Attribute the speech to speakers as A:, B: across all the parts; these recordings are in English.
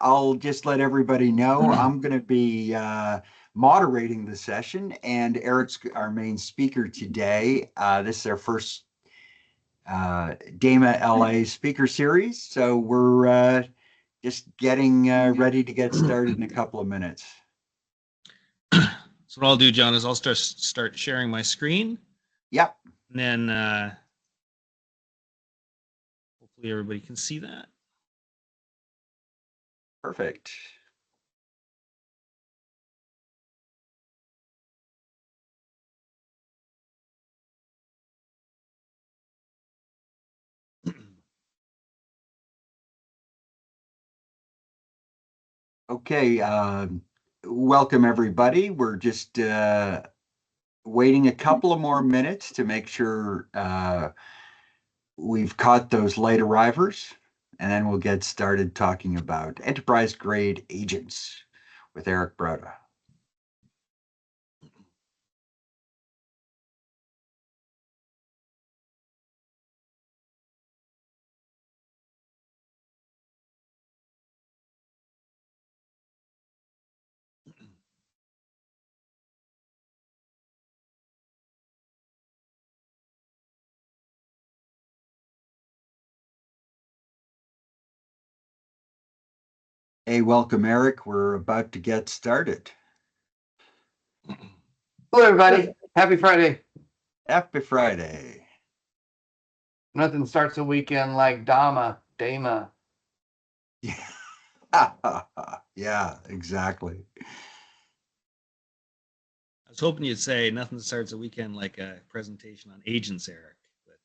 A: I'll just let everybody know I'm going to be moderating the session, and Eric's our main speaker today. This is our first DAMA LA speaker series, so we're just getting ready to get started in a couple of minutes.
B: So what I'll do, John, is I'll start sharing my screen.
A: Yep.
B: And then hopefully everybody can see that.
A: Perfect. Okay, welcome everybody. We're just waiting a couple of more minutes to make sure we've caught those late arrivers, and then we'll get started talking about enterprise-grade agents with Eric Broda. Hey, welcome, Eric. We're about to get started.
C: Hello, everybody. Happy Friday.
A: Happy Friday.
C: Nothing starts a weekend like DAMA.
A: Yeah, exactly.
B: I was hoping you'd say nothing starts a weekend like a presentation on agents, Eric. But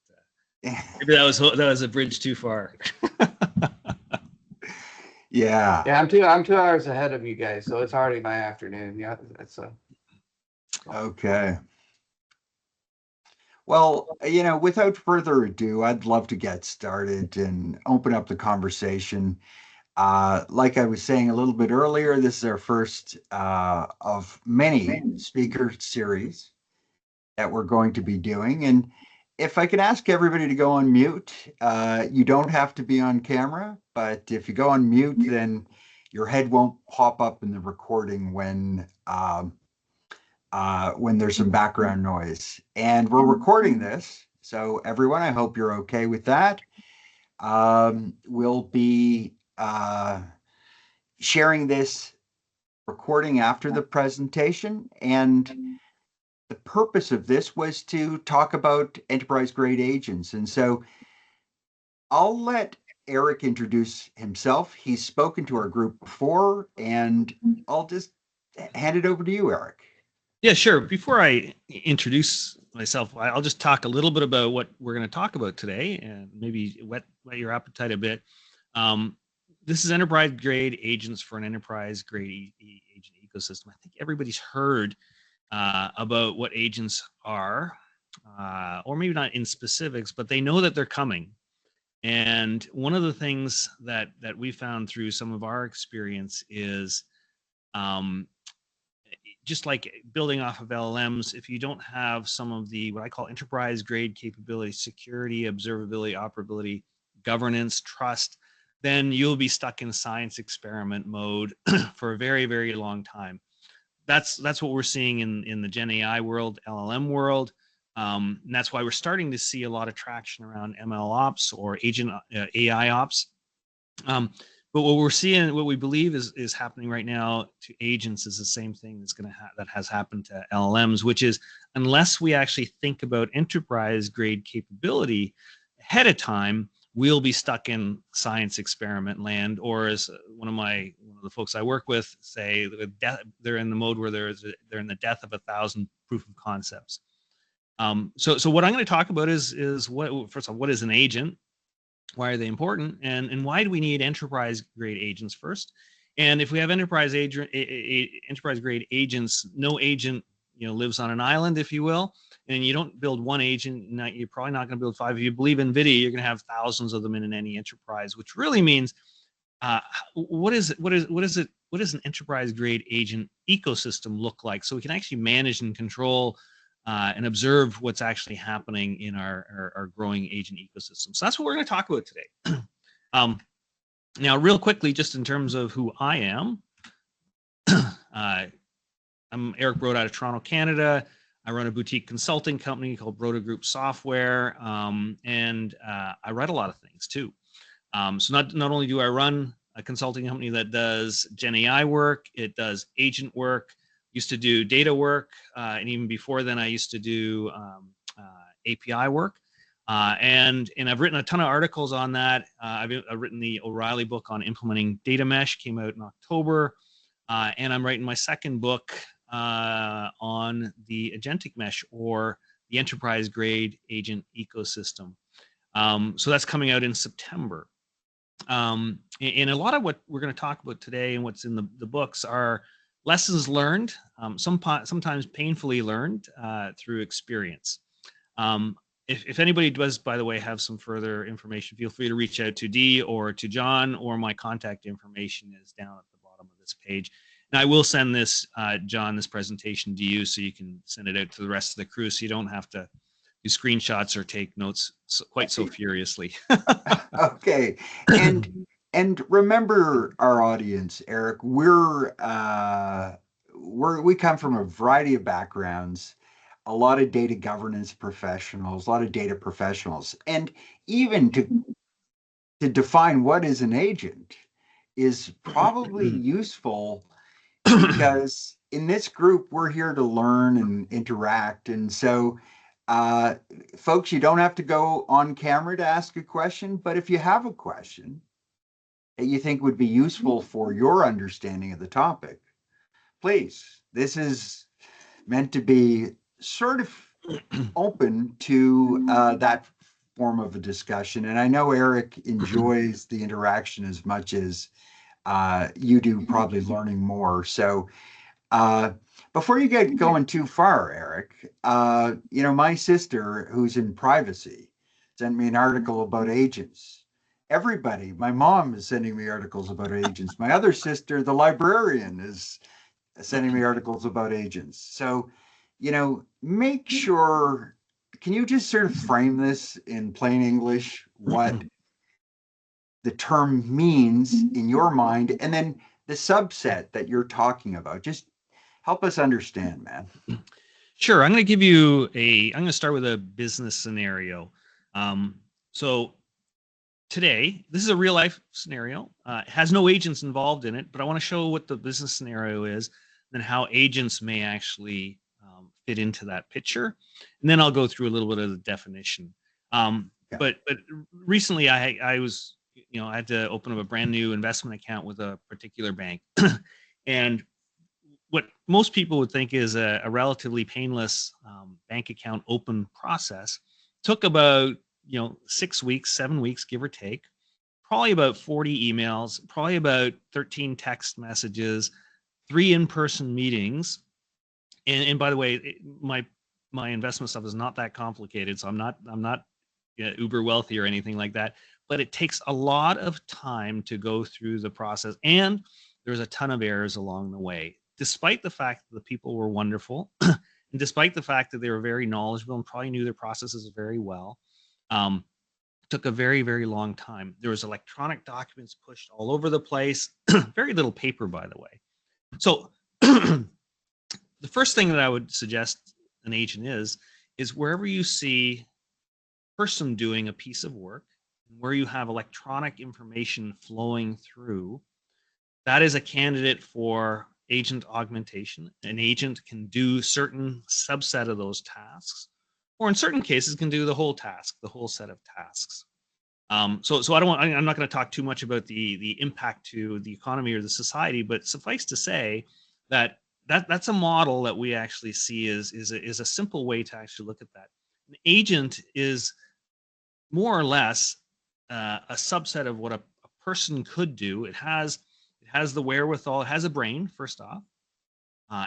B: maybe that was a bridge too far.
A: Yeah.
C: Yeah, I'm 2 hours ahead of you guys, so it's already my afternoon. Yeah, that's
A: Okay. Well, without further ado, I'd love to get started and open up the conversation. Like I was saying a little bit earlier, this is our first of many speaker series that we're going to be doing. And if I could ask everybody to go on mute, you don't have to be on camera, but if you go on mute, then your head won't pop up in the recording when there's some background noise. And we're recording this, so everyone, I hope you're okay with that. We'll be sharing this recording after the presentation, and the purpose of this was to talk about enterprise-grade agents. And so I'll let Eric introduce himself. He's spoken to our group before, and I'll just hand it over to you, Eric.
B: Yeah, sure. Before I introduce myself, I'll just talk a little bit about what we're going to talk about today, and maybe whet your appetite a bit. This is enterprise-grade agents for an enterprise-grade agent ecosystem. I think everybody's heard about what agents are, or maybe not in specifics, but they know that they're coming. And one of the things that we found through some of our experience is just like building off of LLMs, if you don't have some of the what I call enterprise grade capabilities, security, observability, operability, governance, trust, then you'll be stuck in science experiment mode for a very, very long time. That's what we're seeing in the Gen AI world, LLM world. And that's why we're starting to see a lot of traction around ML ops or agent AI ops. But what we're seeing, what we believe is happening right now to agents is the same thing that has happened to LLMs, which is unless we actually think about enterprise grade capability ahead of time, we'll be stuck in science experiment land, or as one of the folks I work with say, they're in the mode where they're in the death of 1,000 proof of concepts. So what I'm going to talk about is first of all, what is an agent? Why are they important, and why do we need enterprise grade agents first? And if we have enterprise grade agents, no agent lives on an island, if you will, and you don't build one agent. You're probably not going to build 5. If you believe in NVIDIA, you're going to have thousands of them in any enterprise, which really means what is an enterprise grade agent ecosystem look like, so we can actually manage and control and observe what's actually happening in our growing agent ecosystem. So that's what we're going to talk about today. Now, real quickly, just in terms of who I am, I'm Eric Broda out of Toronto, Canada. I run a boutique consulting company called Broda Group Software, and I write a lot of things too. So not only do I run a consulting company that does Gen AI work, it does agent work, used to do data work, and even before then I used to do API work. And I've written a ton of articles on that. I've written the O'Reilly book on implementing data mesh, came out in October. And I'm writing my second book on the agentic mesh, or the enterprise grade agent ecosystem. So that's coming out in September. And a lot of what we're going to talk about today and what's in the books are lessons learned, sometimes painfully learned through experience. If anybody does, by the way, have some further information, feel free to reach out to Dee or to John, or my contact information is down at the bottom of this page. And I will send this, John, this presentation to you so you can send it out to the rest of the crew, so you don't have to do screenshots or take notes quite so furiously.
A: Okay. And remember our audience, Eric, we come from a variety of backgrounds, a lot of data governance professionals, a lot of data professionals, and even to define what is an agent is probably useful, because in this group we're here to learn and interact. And so folks, you don't have to go on camera to ask a question, but if you have a question that you think would be useful for your understanding of the topic, please, this is meant to be sort of open to that form of a discussion. And I know Eric enjoys the interaction as much as you do, probably learning more. So before you get going too far, Eric, my sister, who's in privacy, sent me an article about agents. Everybody, my mom is sending me articles about agents. My other sister, the librarian, is sending me articles about agents. So, make sure, can you just sort of frame this in plain English, what the term means in your mind, and then the subset that you're talking about? Just help us understand, man.
B: Sure. I'm going to start with a business scenario. So today, this is a real life scenario. It has no agents involved in it, but I want to show what the business scenario is and how agents may actually fit into that picture. And then I'll go through a little bit of the definition. But recently I was, I had to open up a brand new investment account with a particular bank. And what most people would think is a relatively painless bank account open process took about 6 weeks, 7 weeks, give or take, probably about 40 emails, probably about 13 text messages, 3 in-person meetings. And by the way, my investment stuff is not that complicated, so I'm not uber wealthy or anything like that, but it takes a lot of time to go through the process, and there's a ton of errors along the way, despite the fact that the people were wonderful and despite the fact that they were very knowledgeable and probably knew their processes very well. Took a very, very long time. There was electronic documents pushed all over the place, very little paper, by the way. So the first thing that I would suggest an agent is wherever you see a person doing a piece of work, where you have electronic information flowing through, that is a candidate for agent augmentation. An agent can do certain subset of those tasks, or in certain cases can do the whole task, the whole set of tasks. So I'm not going to talk too much about the impact to the economy or the society, but suffice to say that's a model that we actually see is a simple way to actually look at that. An agent is more or less a subset of what a person could do. It has the wherewithal, it has a brain, first off.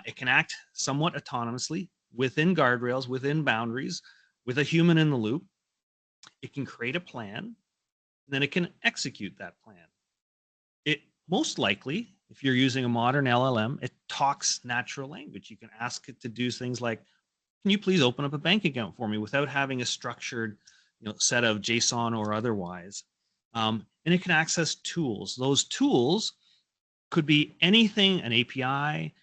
B: It can act somewhat autonomously within guardrails, within boundaries, with a human in the loop. It can create a plan, and then it can execute that plan. It most likely, if you're using a modern LLM, it talks natural language. You can ask it to do things like, can you please open up a bank account for me, without having a structured set of JSON or otherwise. And and it can access tools. Those tools could be anything, an API,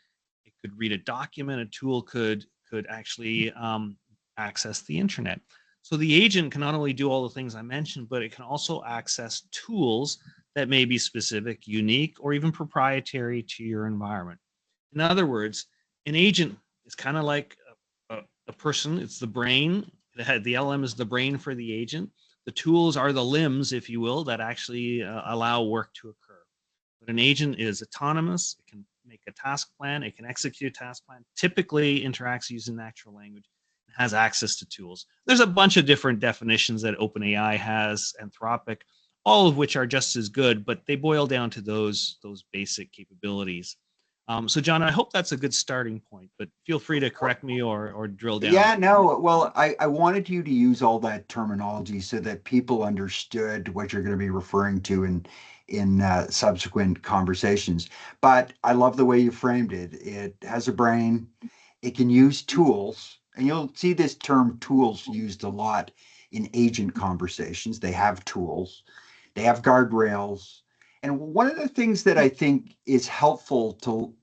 B: it could read a document, a tool could actually access the internet. So the agent can not only do all the things I mentioned, but it can also access tools that may be specific, unique, or even proprietary to your environment. In other words, an agent is kind of like a person. It's the brain. The LM is the brain for the agent. The tools are the limbs, if you will, that actually allow work to occur. But an agent is autonomous. It can make a task plan. It can execute a task plan. Typically interacts using natural language. Has access to tools. There's a bunch of different definitions that OpenAI has, Anthropic, all of which are just as good, but they boil down to those basic capabilities. So John, I hope that's a good starting point, but feel free to correct me or drill down.
A: Yeah, no, well, I wanted you to use all that terminology so that people understood what you're going to be referring to in subsequent conversations. But I love the way you framed it. It has a brain. It can use tools, and you'll see this term tools used a lot in agent conversations. They have tools. They have guardrails. And one of the things that I think is helpful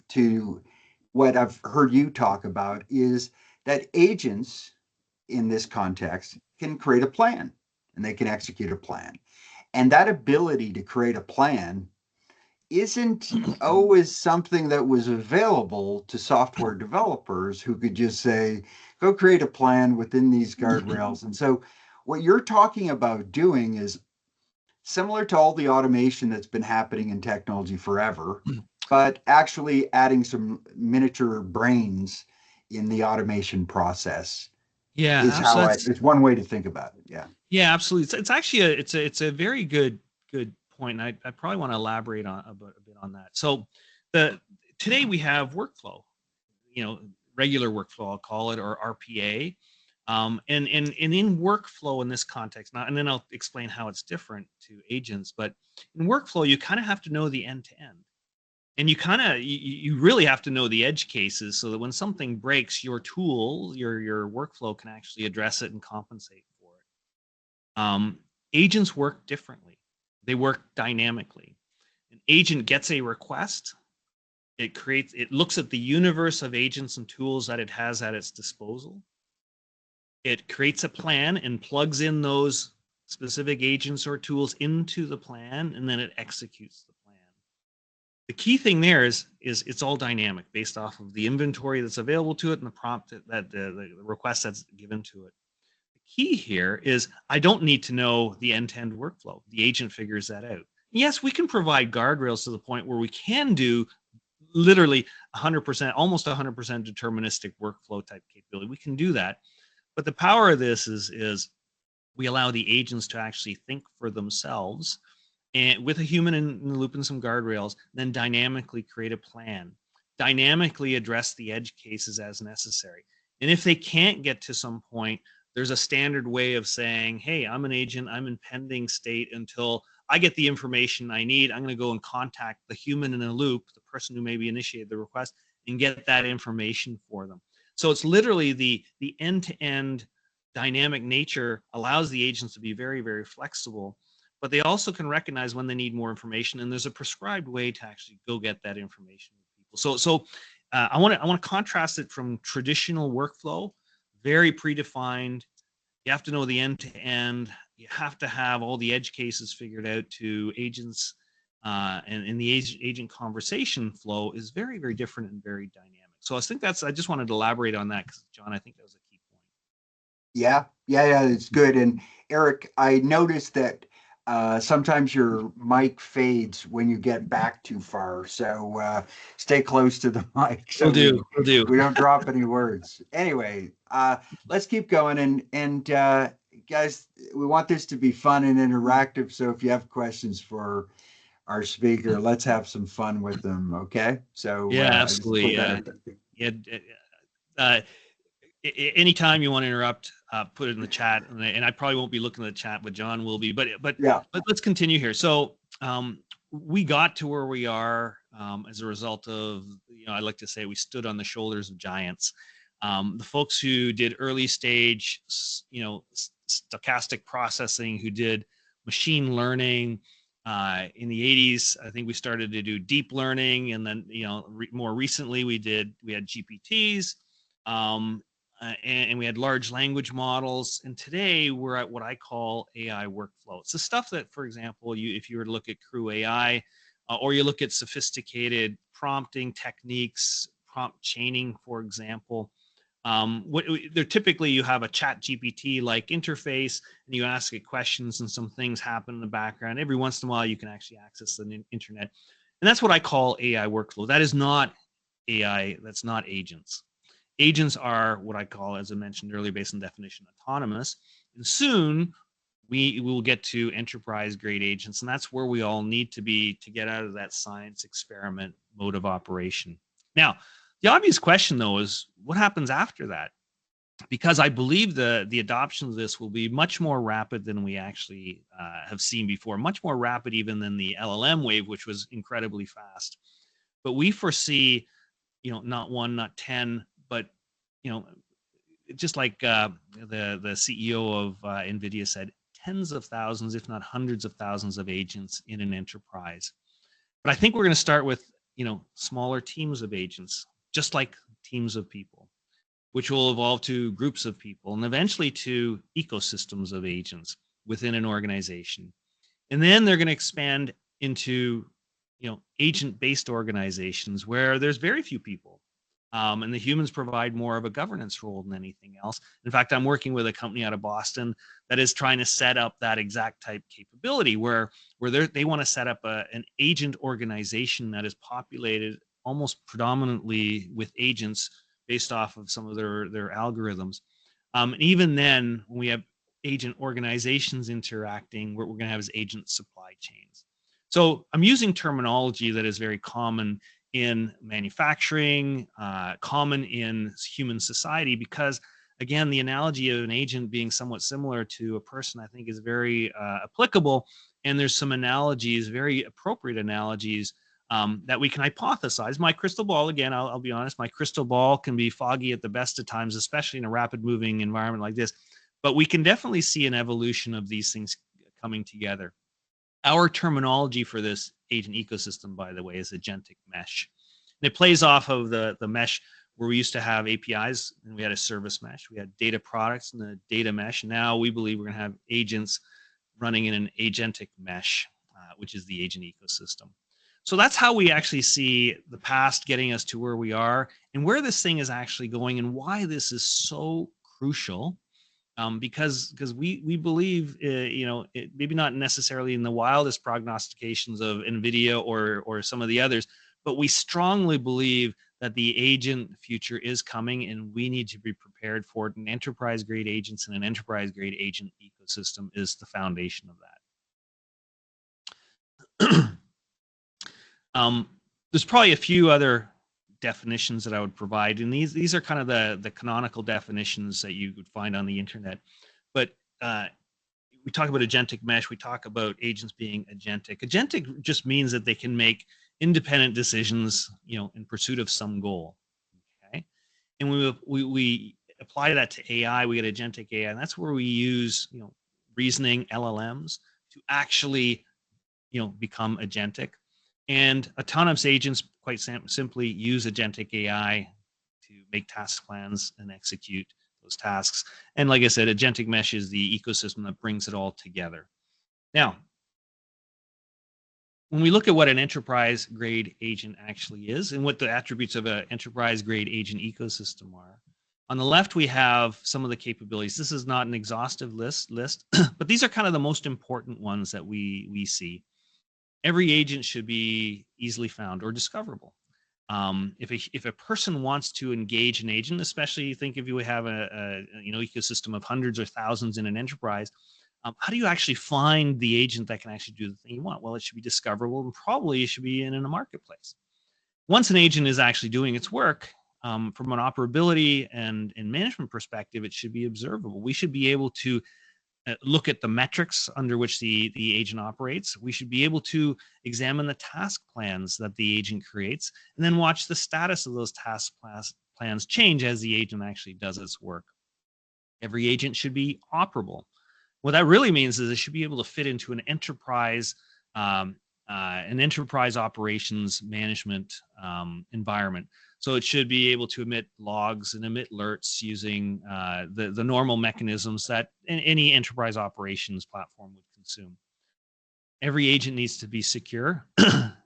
A: to what I've heard you talk about is that agents in this context can create a plan and they can execute a plan. And that ability to create a plan isn't always something that was available to software developers who could just say, go create a plan within these guardrails. And so what you're talking about doing is similar to all the automation that's been happening in technology forever, but actually adding some miniature brains in the automation process
B: Yeah,
A: is how
B: absolutely.
A: it's one way to think about it. Yeah.
B: Yeah, absolutely. It's actually it's a very good point. And I probably want to elaborate on a bit on that. So today we have workflow, regular workflow, I'll call it, or RPA. And in workflow in this context, and then I'll explain how it's different to agents. But in workflow, you kind of have to know the end to end, and you really have to know the edge cases so that when something breaks, your tool, your workflow can actually address it and compensate for it. Agents work differently; they work dynamically. An agent gets a request. It looks at the universe of agents and tools that it has at its disposal. It creates a plan and plugs in those specific agents or tools into the plan, and then it executes the plan. The key thing there is it's all dynamic based off of the inventory that's available to it and the prompt that the request that's given to it. The key here is I don't need to know the end-to-end workflow. The agent figures that out. Yes, we can provide guardrails to the point where we can do literally 100%, almost 100% deterministic workflow type capability. We can do that. But the power of this is we allow the agents to actually think for themselves and with a human in the loop and some guardrails, then dynamically create a plan, dynamically address the edge cases as necessary. And if they can't get to some point, there's a standard way of saying, hey, I'm an agent, I'm in pending state until I get the information I need. I'm going to go and contact the human in the loop, the person who maybe initiated the request, and get that information for them. So it's literally the end-to-end dynamic nature allows the agents to be very, very flexible, but they also can recognize when they need more information, and there's a prescribed way to actually go get that information with people. So I want to contrast it from traditional workflow, very predefined. You have to know the end-to-end. You have to have all the edge cases figured out to agents, and the agent conversation flow is very, very different and very dynamic. So I just wanted to elaborate on that because, John, I think that was a key point.
A: Yeah, it's good. And Eric, I noticed that sometimes your mic fades when you get back too far. So stay close to the mic so
B: Will do.
A: we don't drop any words. Anyway, let's keep going. And guys, we want this to be fun and interactive. So if you have questions for our speaker, let's have some fun with them. Okay. So
B: yeah, absolutely. Anytime you want to interrupt, put it in the chat, and I probably won't be looking at the chat, but John will be. But let's continue here. So we got to where we are as a result of, I like to say we stood on the shoulders of giants. The folks who did early stage, stochastic processing, who did machine learning, In the 80s, I think we started to do deep learning, and then more recently we had GPTs, and we had large language models. And today we're at what I call AI workflow. It's the stuff that, for example, if you were to look at Crew AI, or you look at sophisticated prompting techniques, prompt chaining, for example. They're typically, you have a chat GPT like interface, and you ask it questions and some things happen in the background. Every once in a while you can actually access the internet, and that's what I call AI workflow. That is not AI. That's not agents. Agents are what I call, as I mentioned earlier, based on definition, autonomous, and soon we will get to enterprise grade agents, and that's where we all need to be to get out of that science experiment mode of operation. Now, the obvious question, though, is what happens after that? Because I believe the adoption of this will be much more rapid than we actually have seen before, much more rapid even than the LLM wave, which was incredibly fast. But we foresee, not one, not 10, but, just like the CEO of NVIDIA said, tens of thousands, if not hundreds of thousands of agents in an enterprise. But I think we're going to start with, smaller teams of agents, just like teams of people, which will evolve to groups of people and eventually to ecosystems of agents within an organization. And then they're going to expand into, agent-based organizations where there's very few people. And the humans provide more of a governance role than anything else. In fact, I'm working with a company out of Boston that is trying to set up that exact type capability where they want to set up an agent organization that is populated almost predominantly with agents based off of some of their algorithms. And even then, when we have agent organizations interacting, what we're going to have is agent supply chains. So I'm using terminology that is very common in manufacturing, common in human society, because again, the analogy of an agent being somewhat similar to a person, I think, is very applicable. And there's some analogies, very appropriate analogies, that we can hypothesize. My crystal ball, again, I'll be honest, my crystal ball can be foggy at the best of times, especially in a rapid moving environment like this. But we can definitely see an evolution of these things coming together. Our terminology for this agent ecosystem, by the way, is agentic mesh. And it plays off of the mesh where we used to have APIs and we had a service mesh. We had data products and the data mesh. Now we believe we're going to have agents running in an agentic mesh, which is the agent ecosystem. So that's how we actually see the past getting us to where we are and where this thing is actually going and why this is so crucial. Because we believe, maybe not necessarily in the wildest prognostications of NVIDIA or some of the others, but we strongly believe that the agent future is coming and we need to be prepared for it. And enterprise grade agents and an enterprise grade agent ecosystem is the foundation of that. There's probably a few other definitions that I would provide, and these are kind of the canonical definitions that you would find on the internet. But we talk about agentic mesh, we talk about agents being agentic. Agentic just means that they can make independent decisions, in pursuit of some goal. Okay, and we apply that to AI. We get agentic AI, and that's where we use reasoning LLMs to actually become agentic. And autonomous agents, quite simply, use agentic AI to make task plans and execute those tasks. And like I said, agentic mesh is the ecosystem that brings it all together. Now, when we look at what an enterprise grade agent actually is and what the attributes of an enterprise grade agent ecosystem are, on the left, we have some of the capabilities. This is not an exhaustive list, but these are kind of the most important ones that we see. Every agent should be easily found or discoverable. If a person wants to engage an agent, especially think if you have a ecosystem of hundreds or thousands in an enterprise, how do you actually find the agent that can actually do the thing you want? Well, it should be discoverable, and probably it should be in a marketplace. Once an agent is actually doing its work, from an operability and management perspective, it should be observable. We should be able to look at the metrics under which the agent operates. We should be able to examine the task plans that the agent creates, and then watch the status of those task plans change as the agent actually does its work. Every agent should be operable. What that really means is it should be able to fit into an enterprise an enterprise operations management environment. So it should be able to emit logs and emit alerts using the normal mechanisms that any enterprise operations platform would consume. Every agent needs to be secure.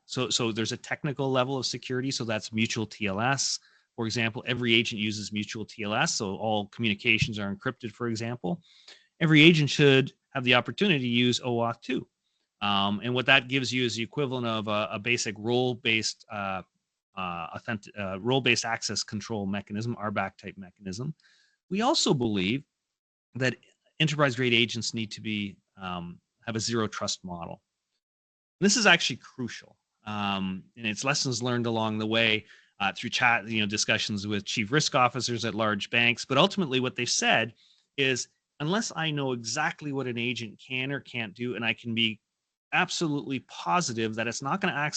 B: So there's a technical level of security. So that's mutual TLS. For example, every agent uses mutual TLS. So all communications are encrypted, for example. Every agent should have the opportunity to use OAuth 2. And what that gives you is the equivalent of a basic role-based role-based access control mechanism, RBAC type mechanism. We also believe that enterprise-grade agents need to be have a zero trust model. This is actually crucial, and it's lessons learned along the way through chat, discussions with chief risk officers at large banks. But ultimately, what they've said is, unless I know exactly what an agent can or can't do, and I can be absolutely positive that it's not going to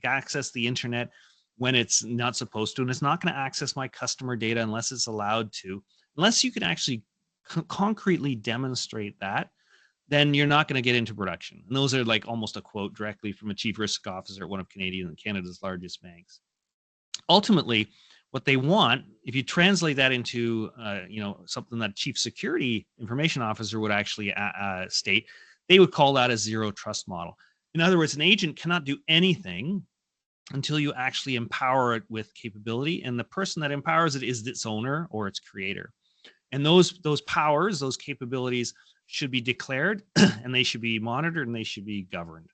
B: access the internet when it's not supposed to, and it's not going to access my customer data unless it's allowed to, unless you can actually concretely demonstrate that, then you're not going to get into production. And those are like almost a quote directly from a chief risk officer at one of Canada's largest banks. Ultimately, what they want, if you translate that into something that chief security information officer would actually state, they would call that a zero trust model. In other words, an agent cannot do anything until you actually empower it with capability, and the person that empowers it is its owner or its creator. And those powers, those capabilities should be declared and they should be monitored and they should be governed.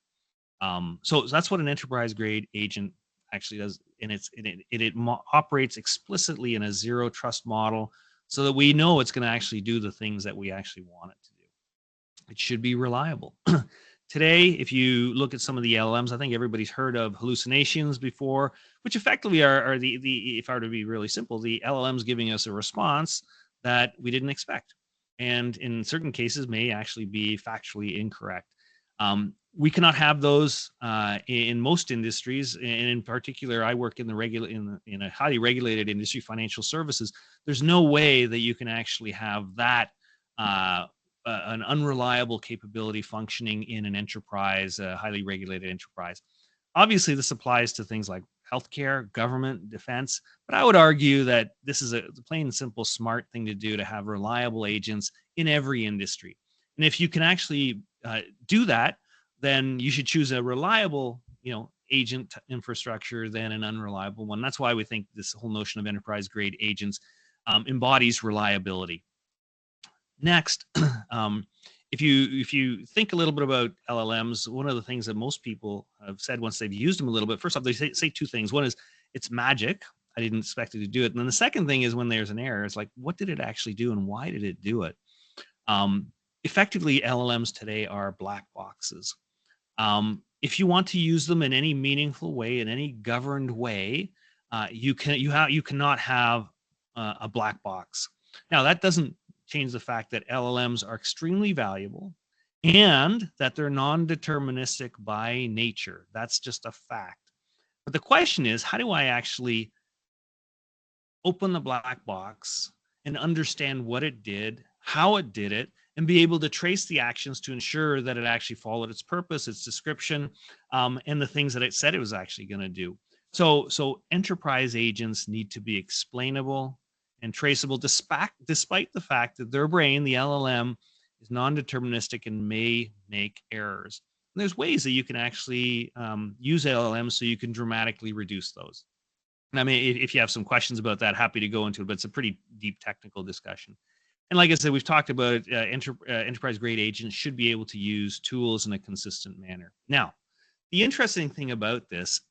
B: So that's what an enterprise grade agent actually does, and it operates explicitly in a zero trust model so that we know it's going to actually do the things that we actually want it to do. It should be reliable. Today, if you look at some of the LLMs, I think everybody's heard of hallucinations before, which effectively are the if I were to be really simple, the LLMs giving us a response that we didn't expect, and in certain cases may actually be factually incorrect. We cannot have those in most industries, and in particular, I work in in a highly regulated industry, financial services. There's no way that you can actually have that an unreliable capability functioning in an enterprise, a highly regulated enterprise. Obviously, this applies to things like healthcare, government, defense, but I would argue that this is a plain and simple smart thing to do, to have reliable agents in every industry. And if you can actually do that, then you should choose a reliable, agent infrastructure than an unreliable one. That's why we think this whole notion of enterprise grade agents embodies reliability. Next, if you think a little bit about LLMs, one of the things that most people have said once they've used them a little bit, first off, they say two things. One is it's magic. I didn't expect it to do it. And then the second thing is when there's an error, it's like, what did it actually do and why did it do it? Effectively, LLMs today are black boxes. If you want to use them in any meaningful way, in any governed way, you cannot have a black box. Now, that doesn't change the fact that LLMs are extremely valuable and that they're non-deterministic by nature. That's just a fact. But the question is, how do I actually open the black box and understand what it did, how it did it, and be able to trace the actions to ensure that it actually followed its purpose, its description, and the things that it said it was actually going to do. So enterprise agents need to be explainable and traceable, despite the fact that their brain, the LLM, is non-deterministic and may make errors. And there's ways that you can actually use LLMs so you can dramatically reduce those. And I mean, if you have some questions about that, happy to go into it, but it's a pretty deep technical discussion. And like I said, we've talked about enterprise-grade agents should be able to use tools in a consistent manner. Now, the interesting thing about this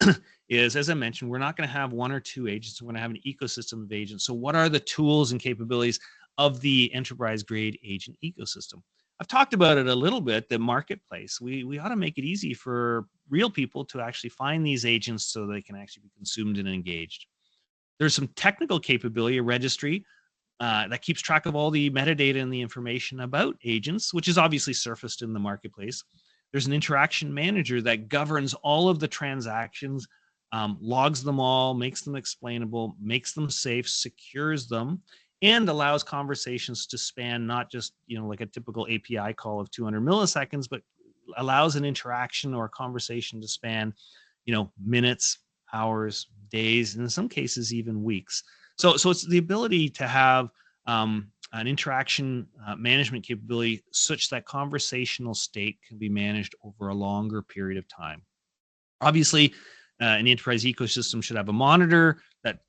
B: is, as I mentioned, we're not going to have one or two agents. We're going to have an ecosystem of agents. So what are the tools and capabilities of the enterprise-grade agent ecosystem? I've talked about it a little bit, the marketplace. We ought to make it easy for real people to actually find these agents so they can actually be consumed and engaged. There's some technical capability, a registry, that keeps track of all the metadata and the information about agents, which is obviously surfaced in the marketplace. There's an interaction manager that governs all of the transactions, logs them all, makes them explainable, makes them safe, secures them, and allows conversations to span not just, like a typical API call of 200 milliseconds, but allows an interaction or a conversation to span, minutes, hours, days, and in some cases even weeks. So it's the ability to have an interaction management capability such that conversational state can be managed over a longer period of time. Obviously, an enterprise ecosystem should have a monitor that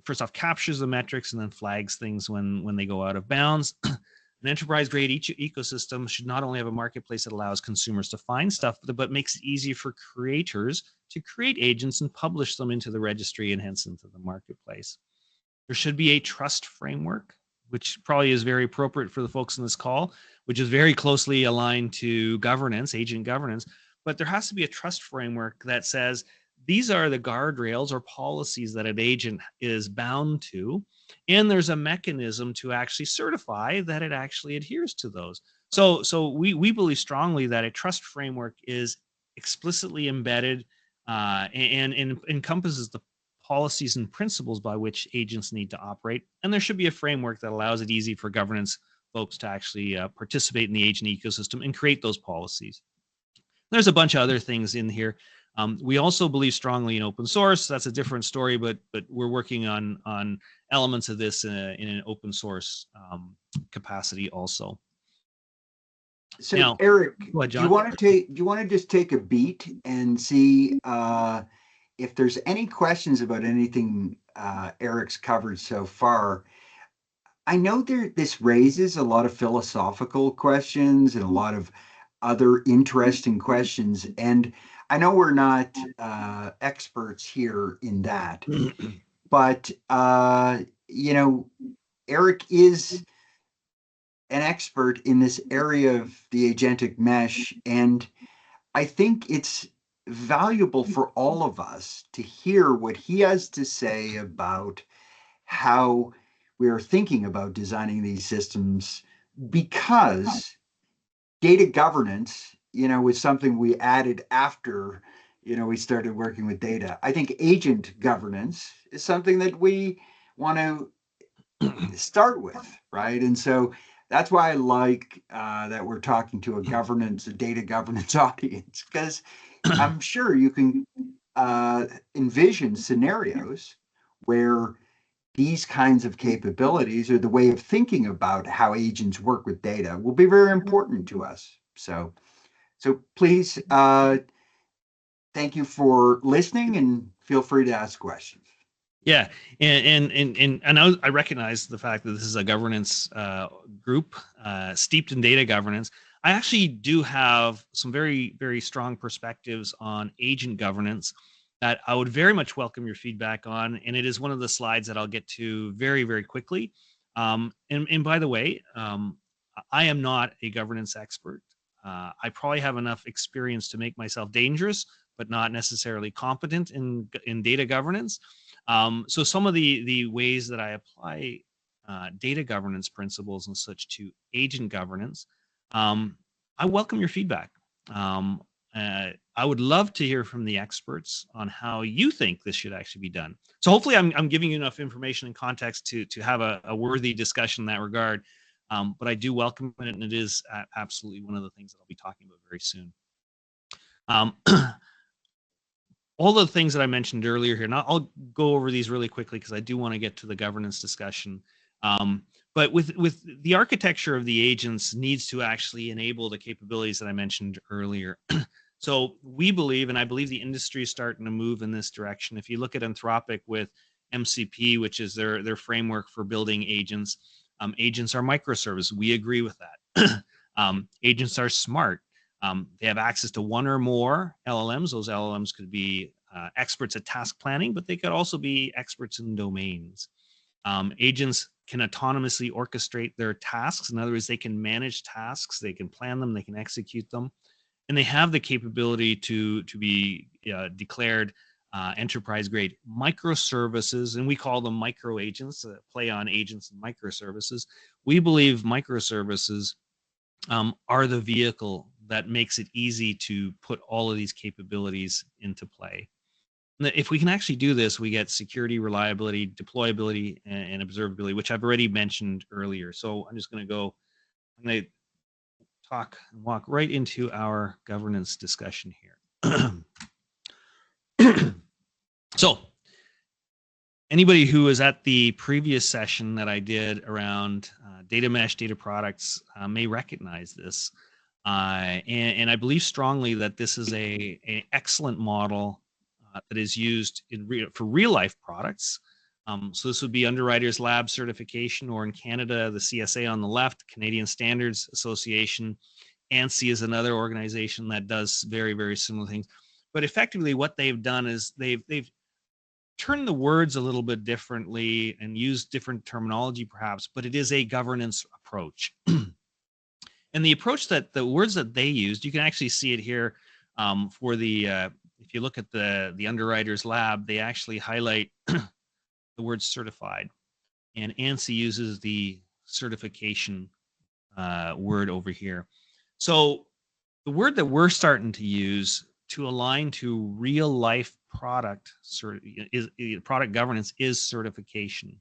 B: first off captures the metrics and then flags things when they go out of bounds. An enterprise-grade ecosystem should not only have a marketplace that allows consumers to find stuff, but makes it easy for creators to create agents and publish them into the registry and hence into the marketplace. There should be a trust framework, which probably is very appropriate for the folks in this call, which is very closely aligned to governance, agent governance. But there has to be a trust framework that says these are the guardrails or policies that an agent is bound to. And there's a mechanism to actually certify that it actually adheres to those. So we believe strongly that a trust framework is explicitly embedded and encompasses the policies and principles by which agents need to operate. And there should be a framework that allows it easy for governance folks to actually participate in the agent ecosystem and create those policies. There's a bunch of other things in here. We also believe strongly in open source. That's a different story, but we're working on elements of this in an open source capacity also.
A: So
B: now,
A: Eric,
B: ahead,
A: do you want to just take a beat and see if there's any questions about anything Eric's covered so far? I know this raises a lot of philosophical questions and a lot of other interesting questions, and I know we're not experts here in that, but Eric is an expert in this area of the agentic mesh, and I think it's valuable for all of us to hear what he has to say about how we are thinking about designing these systems, because data governance, was something we added after, we started working with data. I think agent governance is something that we want to start with, right? And so that's why I like that we're talking to a data governance audience, because I'm sure you can envision scenarios where these kinds of capabilities or the way of thinking about how agents work with data will be very important to us. So please, thank you for listening and feel free to ask questions.
B: Yeah, and I recognize the fact that this is a governance group steeped in data governance. I actually do have some very, very strong perspectives on agent governance that I would very much welcome your feedback on, and it is one of the slides that I'll get to very, very quickly. And by the way, I am not a governance expert. I probably have enough experience to make myself dangerous, but not necessarily competent in data governance. So some of the ways that I apply data governance principles and such to agent governance, I welcome your feedback. I would love to hear from the experts on how you think this should actually be done. So hopefully I'm giving you enough information and context to have a worthy discussion in that regard. But I do welcome it, and it is absolutely one of the things that I'll be talking about very soon. All the things that I mentioned earlier here, and I'll go over these really quickly because I do want to get to the governance discussion. But with the architecture of the agents needs to actually enable the capabilities that I mentioned earlier. So we believe, and I believe the industry is starting to move in this direction. If you look at Anthropic with MCP, which is their framework for building agents, agents are microservices. We agree with that. Agents are smart. They have access to one or more LLMs. Those LLMs could be experts at task planning, but they could also be experts in domains. Agents can autonomously orchestrate their tasks. In other words, they can manage tasks, they can plan them, they can execute them, and they have the capability to be declared enterprise-grade microservices, and we call them micro agents, play on agents and microservices. We believe microservices are the vehicle that makes it easy to put all of these capabilities into play. And if we can actually do this, we get security, reliability, deployability, and observability, which I've already mentioned earlier. So I'm going to walk right into our governance discussion here. So anybody who was at the previous session that I did around data mesh, data products may recognize this. And I believe strongly that this is an excellent model that is used for real life products. So this would be Underwriters Lab certification, or in Canada, the CSA on the left, Canadian Standards Association. ANSI is another organization that does very, very similar things. But effectively what they've done is they've turned the words a little bit differently and used different terminology perhaps, but it is a governance approach. And the approach that the words that they used, you can actually see it here for the, if you look at the Underwriters Lab, they actually highlight the word certified. And ANSI uses the certification word over here. So the word that we're starting to use to align to real life product governance is certification.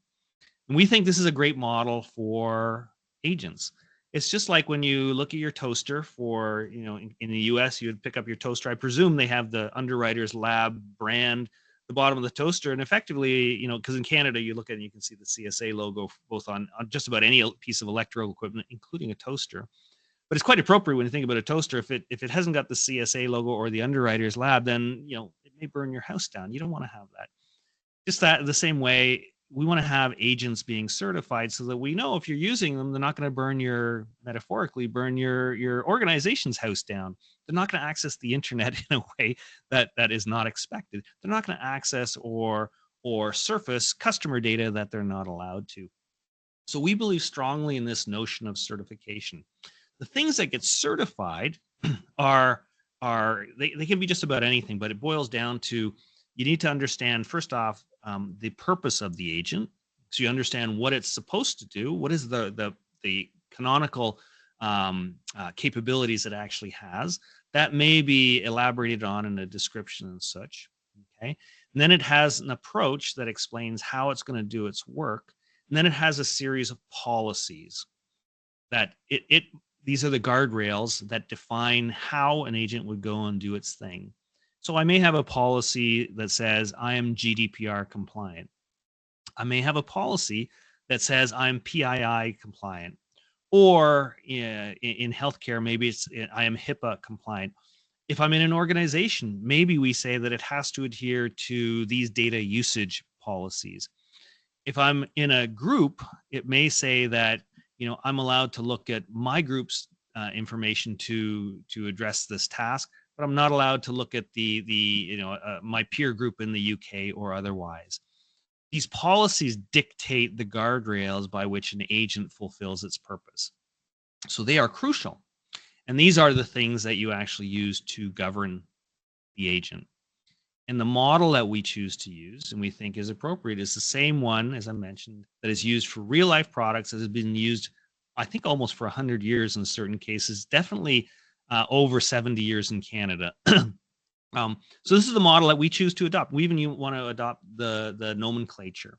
B: And we think this is a great model for agents. It's just like when you look at your toaster for, in the US, you would pick up your toaster. I presume they have the Underwriters Lab brand, the bottom of the toaster. And effectively, because in Canada, you look at it and you can see the CSA logo both on just about any piece of electrical equipment, including a toaster. But it's quite appropriate when you think about a toaster. If it hasn't got the CSA logo or the Underwriters Lab, then, it may burn your house down. You don't want to have that. Just that the same way, we want to have agents being certified so that we know if you're using them, they're not going to metaphorically burn your organization's house down. They're not going to access the internet in a way that is not expected. They're not going to access or surface customer data that they're not allowed to. So we believe strongly in this notion of certification. The things that get certified are they can be just about anything, but it boils down to, you need to understand, first off, the purpose of the agent. So you understand what it's supposed to do. What is the canonical capabilities it actually has. That may be elaborated on in a description and such. Okay. And then it has an approach that explains how it's going to do its work. And then it has a series of policies that these are the guardrails that define how an agent would go and do its thing. So I may have a policy that says I am GDPR compliant. I may have a policy that says I'm PII compliant. Or in healthcare, maybe I am HIPAA compliant. If I'm in an organization, maybe we say that it has to adhere to these data usage policies. If I'm in a group, it may say that I'm allowed to look at my group's information to address this task, but I'm not allowed to look at my peer group in the UK or otherwise. These policies dictate the guardrails by which an agent fulfills its purpose. So they are crucial. And these are the things that you actually use to govern the agent. And the model that we choose to use and we think is appropriate is the same one, as I mentioned, that is used for real life products, that has been used, I think, almost for 100 years in certain cases, definitely over 70 years in Canada. So this is the model that we choose to adopt. We even want to adopt the nomenclature.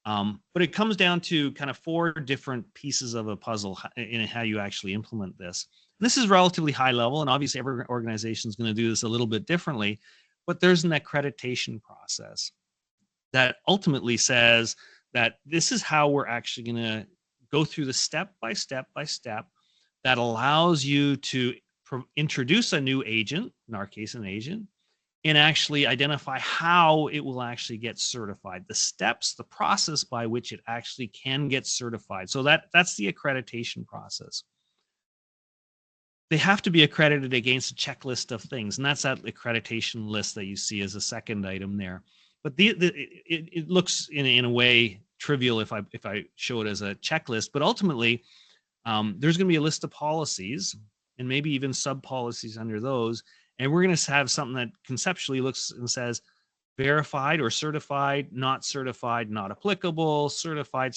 B: But it comes down to kind of 4 different pieces of a puzzle in how you actually implement this. And this is relatively high level, and obviously every organization is going to do this a little bit differently, but there's an accreditation process that ultimately says that this is how we're actually going to go through the step by step that allows you to introduce a new agent, in our case an agent, and actually identify how it will actually get certified, the steps, the process by which it actually can get certified. So that's the accreditation process. They have to be accredited against a checklist of things, and that's that accreditation list that you see as a second item there. But it looks in a way trivial if I show it as a checklist, but ultimately there's going to be a list of policies and maybe even sub policies under those. And we're going to have something that conceptually looks and says verified or certified, not applicable, certified.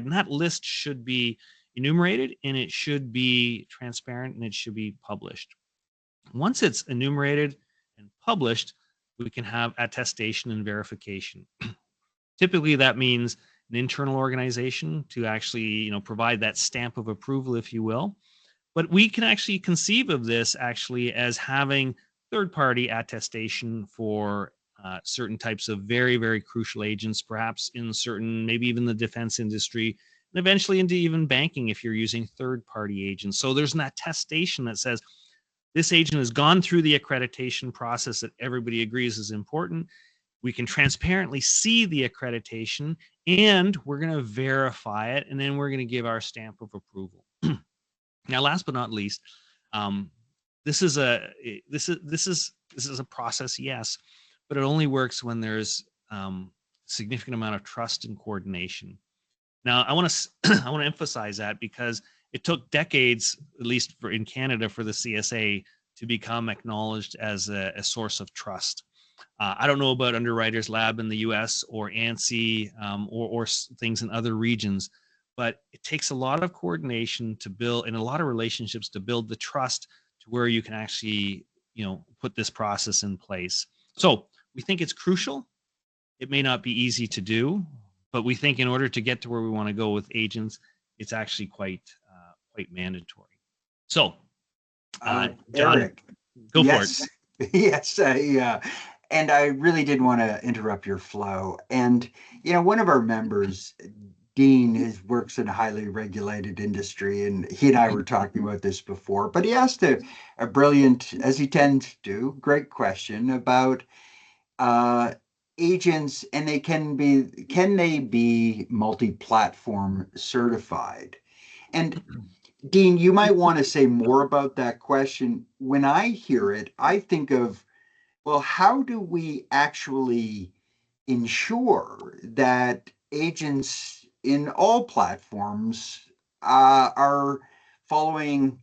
B: And that list should be enumerated, and it should be transparent, and it should be published. Once it's enumerated and published, we can have attestation and verification. Typically, that means an internal organization to actually provide that stamp of approval, if you will. But we can actually conceive of this actually as having third-party attestation for certain types of very, very crucial agents, perhaps in certain, maybe even the defense industry, and eventually into even banking if you're using third-party agents. So there's an attestation that says this agent has gone through the accreditation process that everybody agrees is important. We can transparently see the accreditation, and we're going to verify it, and then we're going to give our stamp of approval. Now, last but not least, this is a process, yes, but it only works when there's significant amount of trust and coordination. Now, I want to emphasize that because it took decades, at least in Canada, for the CSA to become acknowledged as a source of trust. I don't know about Underwriters Lab in the US or ANSI or things in other regions, but it takes a lot of coordination to build and a lot of relationships to build the trust to where you can actually, put this process in place. So we think it's crucial. It may not be easy to do, but we think in order to get to where we want to go with agents, it's actually quite mandatory. So, John,
A: Eric,
B: go
A: yes,
B: for it.
A: Yes, and I really did want to interrupt your flow. And one of our members, Dean, works in a highly regulated industry, and he and I were talking about this before. But he asked a brilliant, as he tends to do, great question about agents, and can they be multi-platform certified? And Dean, you might want to say more about that question. When I hear it, I think of, well, how do we actually ensure that agents in all platforms are following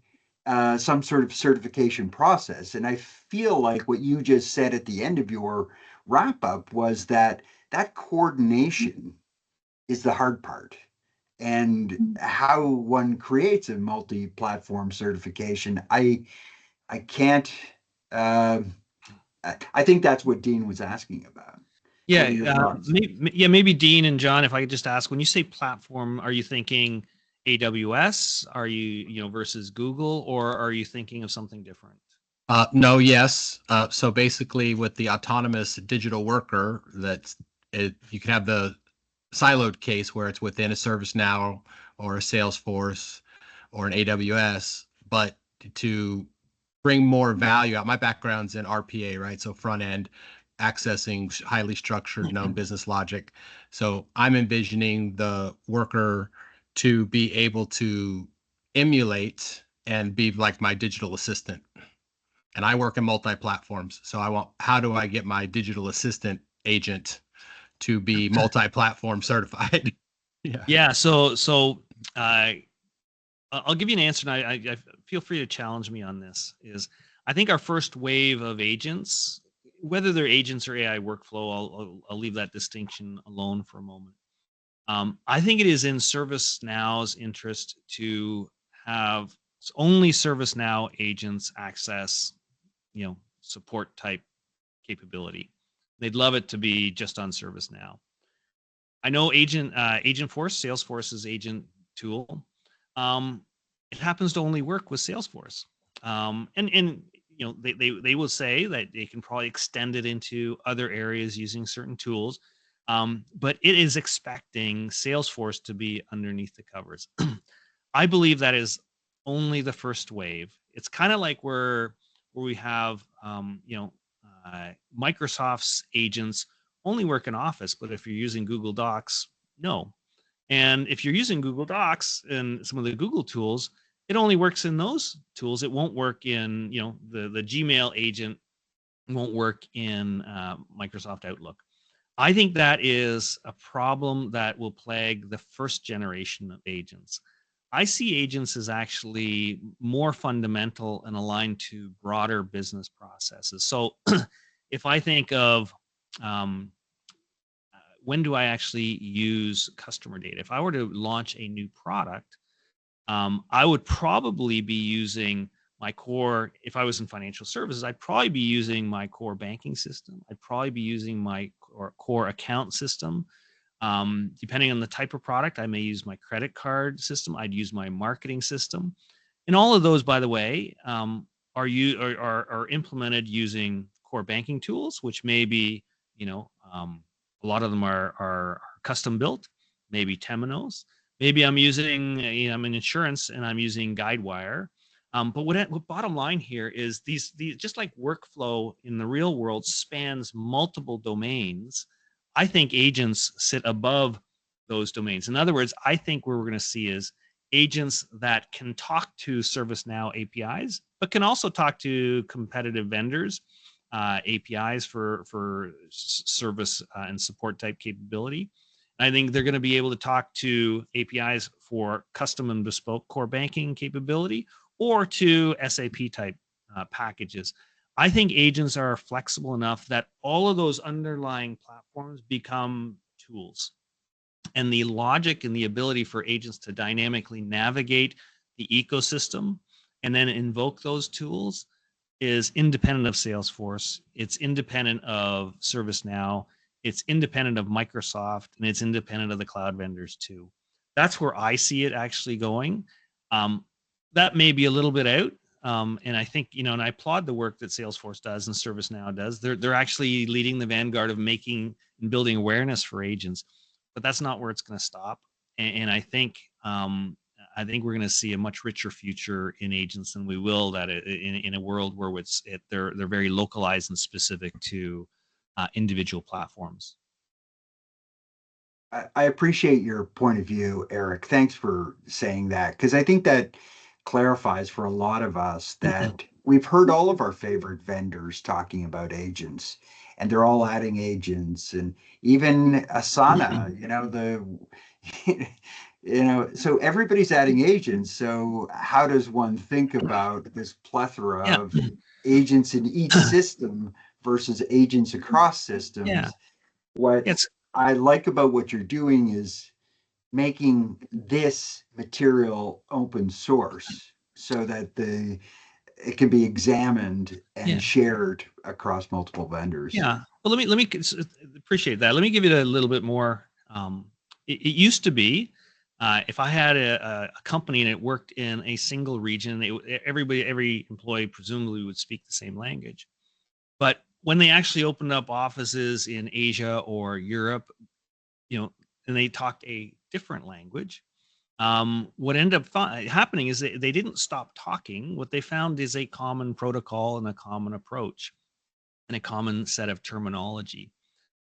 A: some sort of certification process? And I feel like what you just said at the end of your wrap up was that coordination is the hard part, and how one creates a multi-platform certification. I can't. I think that's what Dean was asking about.
B: Maybe Dean and John, if I could just ask, when you say platform, are you thinking AWS? Are you versus Google, or are you thinking of something different?
D: No, yes. So basically, with the autonomous digital worker, you can have the siloed case where it's within a ServiceNow or a Salesforce or an AWS, but to bring more value out. My background's in RPA, right? So front end, accessing highly structured known business logic. So I'm envisioning the worker to be able to emulate and be like my digital assistant. And I work in multi-platforms. So how do I get my digital assistant agent to be multi-platform certified?
B: Yeah. So I'll give you an answer, and I feel free to challenge me on this. I think our first wave of agents, whether they're agents or AI workflow, I'll leave that distinction alone for a moment. I think it is in ServiceNow's interest to have only ServiceNow agents access, support type capability. They'd love it to be just on ServiceNow. I know Agentforce, Salesforce's agent tool, it happens to only work with Salesforce, and they will say that they can probably extend it into other areas using certain tools, but it is expecting Salesforce to be underneath the covers. I believe that is only the first wave. It's kind of like where we have Microsoft's agents only work in Office, but if you're using Google Docs, no. And if you're using Google Docs and some of the Google tools, it only works in those tools. It won't work in, the Gmail agent won't work in Microsoft Outlook. I think that is a problem that will plague the first generation of agents. I see agents as actually more fundamental and aligned to broader business processes. So if I think of when do I actually use customer data? If I were to launch a new product, I would probably be using my core. If I was in financial services, I'd probably be using my core banking system. I'd probably be using my core account system. Depending on the type of product, I may use my credit card system. I'd use my marketing system. And all of those, by the way, are implemented using core banking tools, which may be, a lot of them are custom built, maybe Temenos. Maybe I'm using, I'm in insurance and I'm using Guidewire. But what bottom line here is these just like workflow in the real world spans multiple domains. I think agents sit above those domains. In other words, I think what we're going to see is agents that can talk to ServiceNow APIs, but can also talk to competitive vendors, APIs for service and support type capability. I think they're going to be able to talk to APIs for custom and bespoke core banking capability or to SAP type packages. I think agents are flexible enough that all of those underlying platforms become tools. And the logic and the ability for agents to dynamically navigate the ecosystem and then invoke those tools is independent of Salesforce. It's independent of ServiceNow. It's independent of Microsoft, and it's independent of the cloud vendors too. That's where I see it actually going. That may be a little bit out. And I think, and I applaud the work that Salesforce does and ServiceNow does. They're actually leading the vanguard of making and building awareness for agents. But that's not where it's going to stop. And I think we're going to see a much richer future in agents than we will that in a world where they're very localized and specific to individual platforms.
A: I appreciate your point of view, Eric. Thanks for saying that, because I think that clarifies for a lot of us that we've heard all of our favorite vendors talking about agents, and they're all adding agents, and even Asana, so everybody's adding agents. So how does one think about this plethora of agents in each system versus agents across systems?
B: Yeah.
A: What I like about what you're doing is making this material open source so that it can be examined and shared across multiple vendors.
B: Yeah. Well, let me appreciate that. Let me give you a little bit more. It used to be, if I had a company and it worked in a single region, every employee presumably would speak the same language. But when they actually opened up offices in Asia or Europe, and they talked a different language, what ended up happening is they didn't stop talking. What they found is a common protocol and a common approach and a common set of terminology.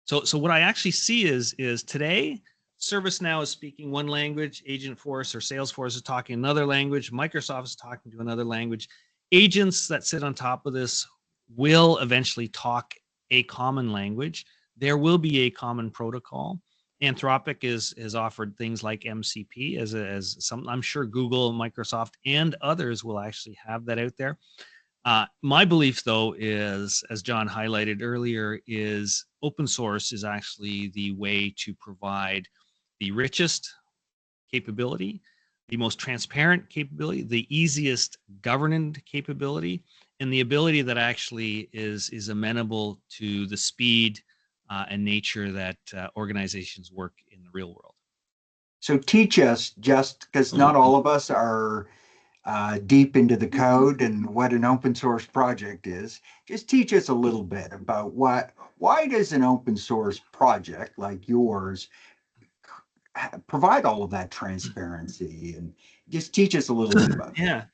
B: So what I actually see is today, ServiceNow is speaking one language, Agentforce or Salesforce is talking another language, Microsoft is talking to another language. Agents that sit on top of this will eventually talk a common language. There will be a common protocol. Anthropic has offered things like MCP as some. I'm sure Google, Microsoft, and others will actually have that out there. My belief, though, is, as John highlighted earlier, is open source is actually the way to provide the richest capability, the most transparent capability, the easiest governed capability, and the ability that actually is amenable to the speed and nature that organizations work in the real world.
A: So teach us, just because not all of us are deep into the code and what an open source project is. Just teach us a little bit about why does an open source project like yours provide all of that transparency, and just teach us a little bit about
B: that.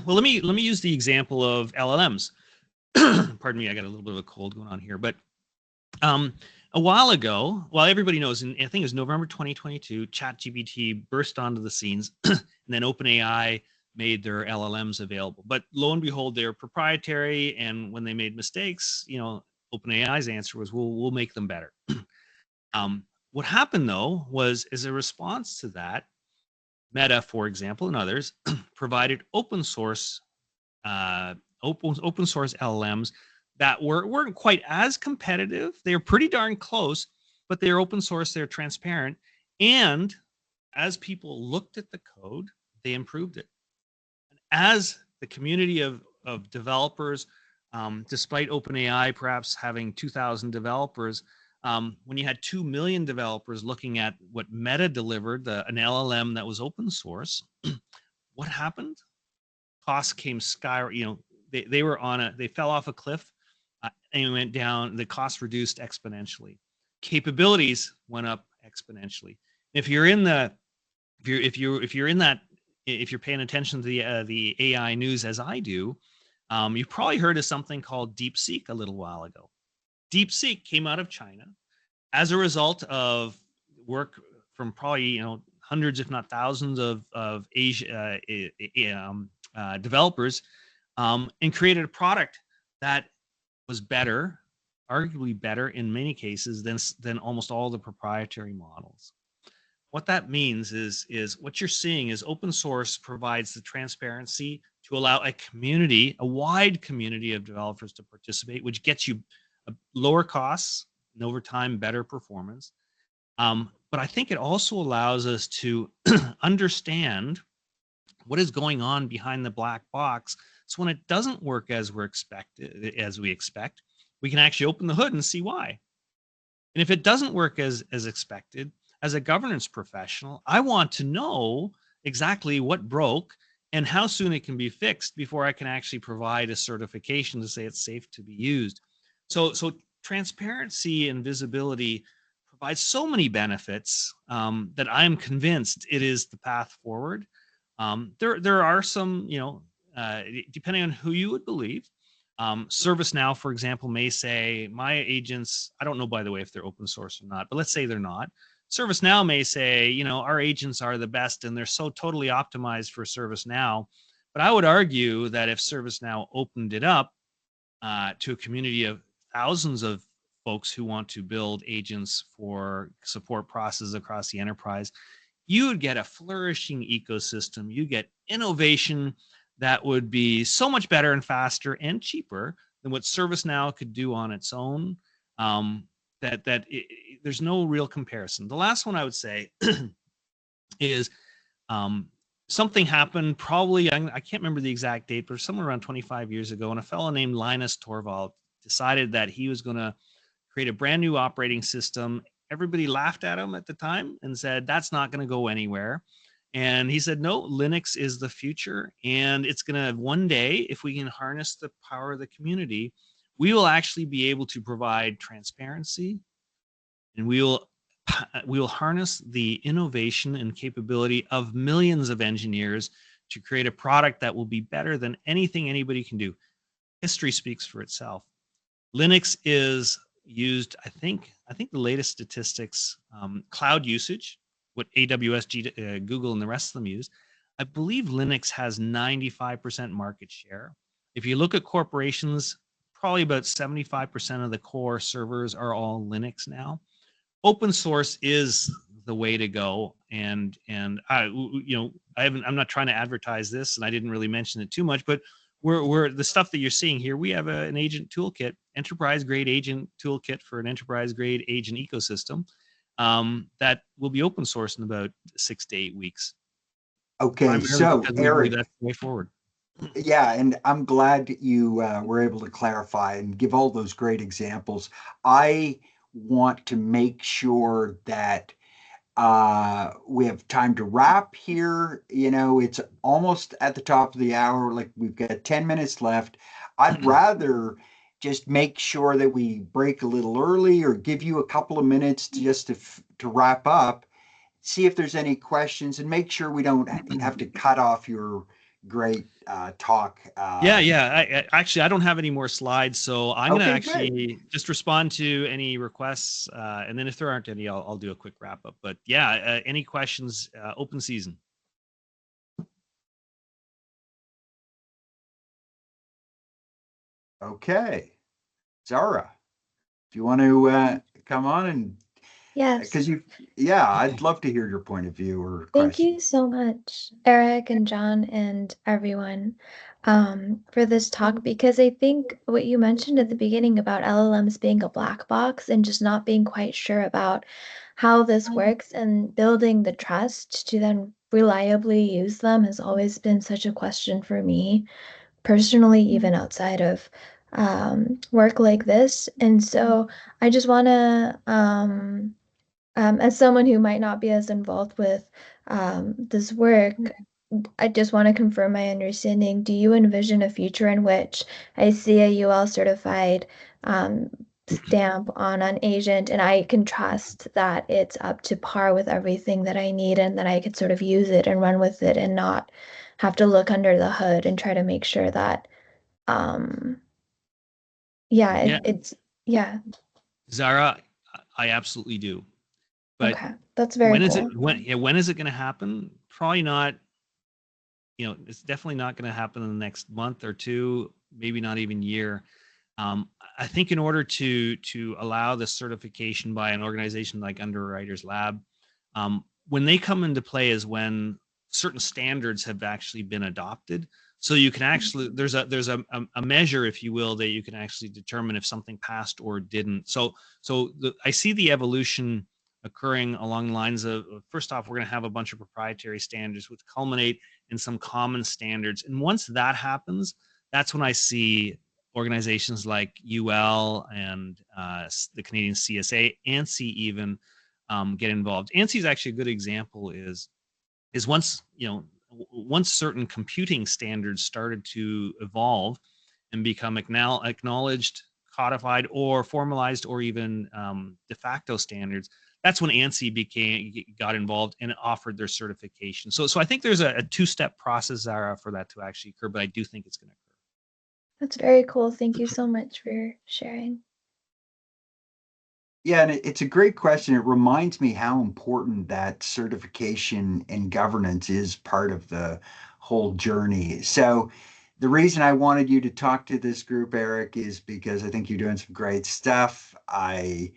B: Well, let me use the example of LLMs. Pardon me, I got a little bit of a cold going on here, but a while ago, well, everybody knows, I think it was November 2022, ChatGPT burst onto the scenes, and then OpenAI made their LLMs available. But lo and behold, they're proprietary, and when they made mistakes, OpenAI's answer was, we'll make them better. What happened, though, was as a response to that, Meta, for example, and others provided open source LLMs that weren't quite as competitive. They were pretty darn close, but they're open source, they're transparent. And as people looked at the code, they improved it. And as the community of developers, despite OpenAI perhaps having 2,000 developers, when you had 2 million developers looking at what Meta delivered, an LLM that was open source, what happened? costs came they were they fell off a cliff and went down. The costs reduced exponentially. Capabilities went up exponentially. If you're in the if you're in that, if you're paying attention to the AI news as I do, you've probably heard of something called DeepSeek a little while ago. DeepSeek came out of China as a result of work from probably hundreds, if not thousands, of Asia developers, and created a product that was better, arguably better in many cases than almost all the proprietary models. What that means is what you're seeing is open source provides the transparency to allow a wide community of developers to participate, which gets you lower costs and over time better performance. But I think it also allows us to understand what is going on behind the black box. So when it doesn't work as we expect, we can actually open the hood and see why. And if it doesn't work as expected, as a governance professional, I want to know exactly what broke and how soon it can be fixed before I can actually provide a certification to say it's safe to be used. So transparency and visibility provides so many benefits that I'm convinced it is the path forward. There are some, depending on who you would believe. ServiceNow, for example, may say my agents, I don't know, by the way, if they're open source or not, but let's say they're not. ServiceNow may say, our agents are the best and they're so totally optimized for ServiceNow. But I would argue that if ServiceNow opened it up to a community of thousands of folks who want to build agents for support processes across the enterprise, you would get a flourishing ecosystem. You get innovation that would be so much better and faster and cheaper than what ServiceNow could do on its own. There's no real comparison. The last one I would say is something happened probably, I can't remember the exact date, but somewhere around 25 years ago, and a fellow named Linus Torvald decided that he was going to create a brand new operating system. Everybody laughed at him at the time and said, that's not going to go anywhere. And he said, no, Linux is the future. And it's going to, one day, if we can harness the power of the community, we will actually be able to provide transparency, and we will harness the innovation and capability of millions of engineers to create a product that will be better than anything anybody can do. History speaks for itself. Linux is used, I think the latest statistics, cloud usage, what AWS, Google, and the rest of them use, I believe Linux has 95% market share. If you look at corporations, probably about 75% of the core servers are all Linux now. Open source is the way to go, and I'm not trying to advertise this, and I didn't really mention it too much, but we're the stuff that you're seeing here. We have an agent toolkit, enterprise grade agent toolkit for an enterprise grade agent ecosystem that will be open source in about 6 to 8 weeks.
A: Okay, so Eric,
B: that's the way forward.
A: Yeah, and I'm glad you were able to clarify and give all those great examples. I want to make sure that we have time to wrap here. It's almost at the top of the hour, like we've got 10 minutes left. I'd rather just make sure that we break a little early or give you a couple of minutes to wrap up, see if there's any questions, and make sure we don't have to cut off your great talk.
B: Yeah. I don't have any more slides, so I'm going to actually just respond to any requests, and then if there aren't any, I'll do a quick wrap up. But yeah, any questions? Open season.
A: Okay, Zara, do you want to come on and?
E: Yes.
A: Because I'd love to hear your point of view or
E: Thank
A: question.
E: you so much, Eric and John and everyone, for this talk, because I think what you mentioned at the beginning about LLMs being a black box and just not being quite sure about how this works and building the trust to then reliably use them has always been such a question for me personally, even outside of work like this. And so I just want to as someone who might not be as involved with this work, I just want to confirm my understanding. Do you envision a future in which I see a UL certified stamp on an agent and I can trust that it's up to par with everything that I need and that I could sort of use it and run with it and not have to look under the hood and try to make sure that, yeah,
B: Yeah,
E: it's, yeah,
B: Zara, I absolutely do. But
E: okay, that's very cool.
B: when is it going to happen? Probably not. It's definitely not going to happen in the next month or two, maybe not even year. I think in order to allow the certification by an organization like Underwriters Lab, when they come into play is when certain standards have actually been adopted. So you can actually there's a measure, if you will, that you can actually determine if something passed or didn't. So I see the evolution occurring along the lines of, first off, we're going to have a bunch of proprietary standards which culminate in some common standards, and once that happens, that's when I see organizations like UL and the Canadian CSA, ANSI even get involved. ANSI is actually a good example. Is once certain computing standards started to evolve and become acknowledged, codified, or formalized, or even de facto standards, that's when ANSI got involved and offered their certification. So I think there's a two-step process, Zara, for that to actually occur, but I do think it's going to occur.
E: That's very cool. Thank you so much for sharing.
A: Yeah, and it's a great question. It reminds me how important that certification and governance is part of the whole journey. So the reason I wanted you to talk to this group, Eric, is because I think you're doing some great stuff. I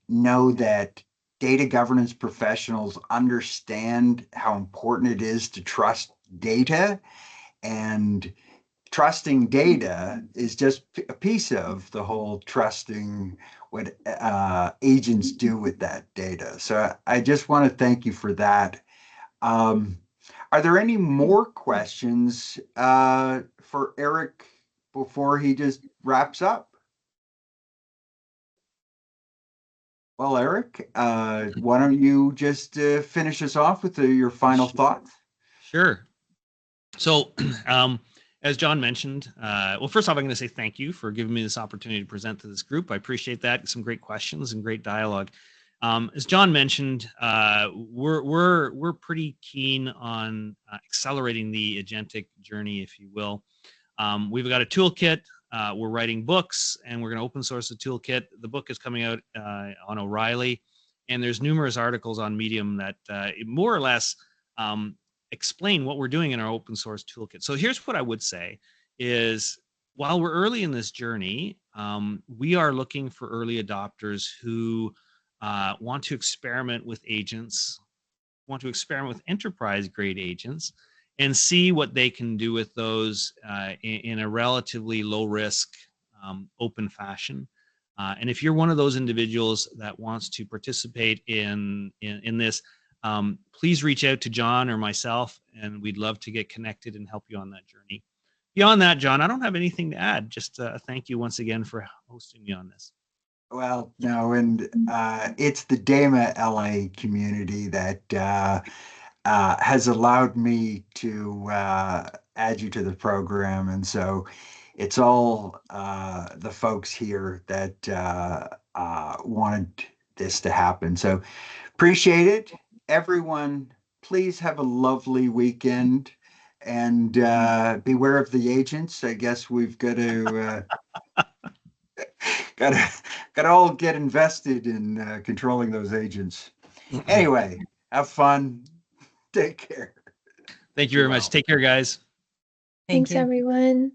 A: know that data governance professionals understand how important it is to trust data, and trusting data is just a piece of the whole trusting what agents do with that data. So I just want to thank you for that. Are there any more questions for Eric before he just wraps up? Well, Eric, why don't you just finish us off with your final thoughts?
B: Sure. So, as John mentioned, well, first off, I'm going to say thank you for giving me this opportunity to present to this group. I appreciate that. Some great questions and great dialogue. As John mentioned, we're pretty keen on accelerating the agentic journey, if you will. We've got a toolkit. We're writing books, and we're going to open source the toolkit. The book is coming out on O'Reilly, and there's numerous articles on Medium that more or less explain what we're doing in our open source toolkit. So here's what I would say is, while we're early in this journey, we are looking for early adopters who want to experiment with agents, want to experiment with enterprise grade agents, and see what they can do with those in a relatively low risk, open fashion. And if you're one of those individuals that wants to participate in this, please reach out to John or myself, and we'd love to get connected and help you on that journey. Beyond that, John, I don't have anything to add. Just thank you once again for hosting me on this.
A: Well, no, and it's the DAMA LA community that has allowed me to add you to the program. And so it's all the folks here that wanted this to happen. So appreciate it. Everyone, please have a lovely weekend, and beware of the agents. I guess we've got to got to all get invested in controlling those agents. Anyway, have fun. Take care.
B: Thank you very much. Take care, guys.
E: Thanks, everyone.